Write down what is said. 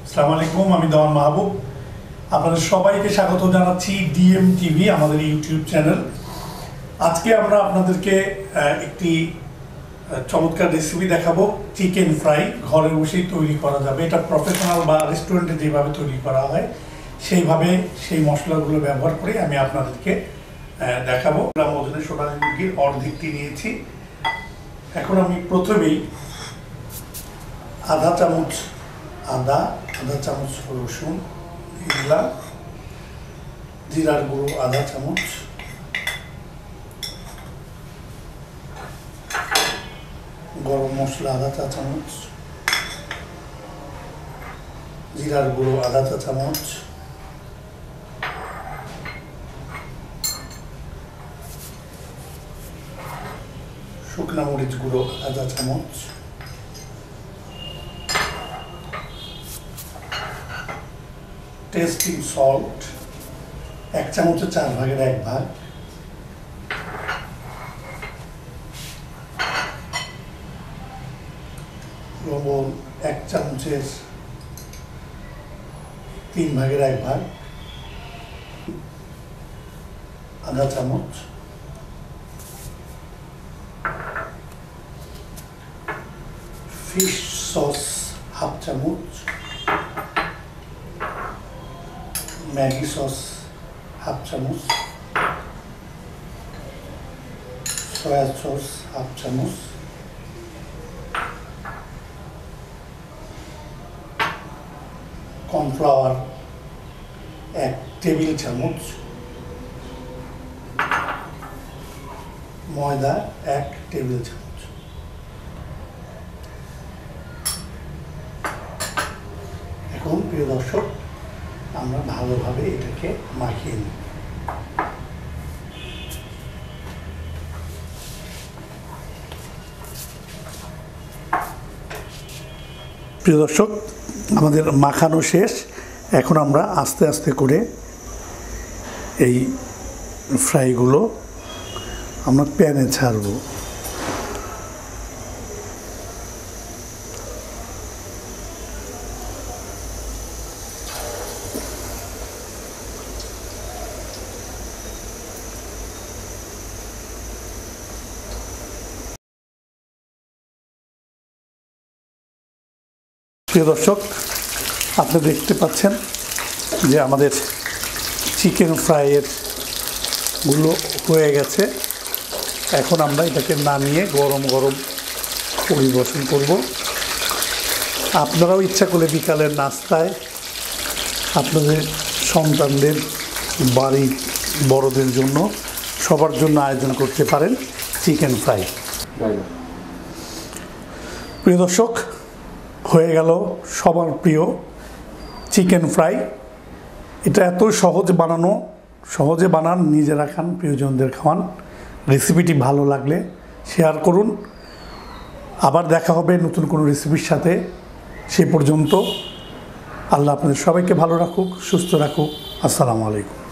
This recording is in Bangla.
আসসালামু আলাইকুম, আমি দেওয়ান মাহবুব। আপনাদের সবাইকে স্বাগত জানাচ্ছি ডিএম টিভি, আমাদের ইউটিউব চ্যানেল। আজকে আমরা আপনাদেরকে একটি চমৎকার রেসিপি দেখাবো, চিকেন ফ্রাই। ঘরে বসেই তৈরি করা যাবে। এটা প্রফেশনাল বা রেস্টুরেন্টে যেভাবে তৈরি করা হয় সেইভাবে, সেই মশলাগুলো ব্যবহার করে আমি আপনাদেরকে দেখাবো। ওজনে সোনালী মুরগির অর্ধেকটি নিয়েছি। এখন আমি প্রথমেই আধা চামচ আদা, আধা চামচ রসুন দিলাম, জিরার গুঁড়ো আধা চামচ, গরম মশলা আধা চা চামচ, জিরার গুঁড়ো আধা চা চামচ, শুকনা মরিচ গুঁড়ো আধা চামচ, টেস্টিং সল্ট 1 চামচের 4 ভাগের 1 ভাগ, লবণ 1 চামচের 3 ভাগের 1 ভাগ, আধা চামচ, ফিশ সস হাফ চামচ, ম্যাগি সস হাফ চামচ, সয়া সস হাফ চামচ, কর্নফ্লাওয়ার 1 টেবিল চামচ, ময়দা 1 টেবিল চামচ। এখন প্রিয় দর্শক, আমরা ভালোভাবে এটাকে মাখিয়ে নিই। প্রিয় দর্শক, আমাদের মাখানো শেষ। এখন আমরা আস্তে আস্তে করে এই ফ্রাইগুলো আমরা প্যানে ছাড়ব। প্রিয় দর্শক, আপনি দেখতে পাচ্ছেন যে আমাদের চিকেন ফ্রাইয়ের গুলো হয়ে গেছে। এখন আমরা এটাকে নামিয়ে গরম গরম পরিবেশন করব। আপনারাও ইচ্ছা করলে বিকালের নাস্তায় আপনাদের সন্তানদের, বাড়ির বড়দের জন্য, সবার জন্য আয়োজন করতে পারেন চিকেন ফ্রাই। প্রিয় দর্শক, হয়ে গেল সবার প্রিয় চিকেন ফ্রাই। এটা এত সহজে বানান, নিজেরা খান, প্রিয়জনদের খাওয়ান। রেসিপিটি ভালো লাগলে শেয়ার করুন। আবার দেখা হবে নতুন কোনো রেসিপির সাথে। সে পর্যন্ত আল্লাহ আপনাদের সবাইকে ভালো রাখুক, সুস্থ রাখুক। আসসালামু আলাইকুম।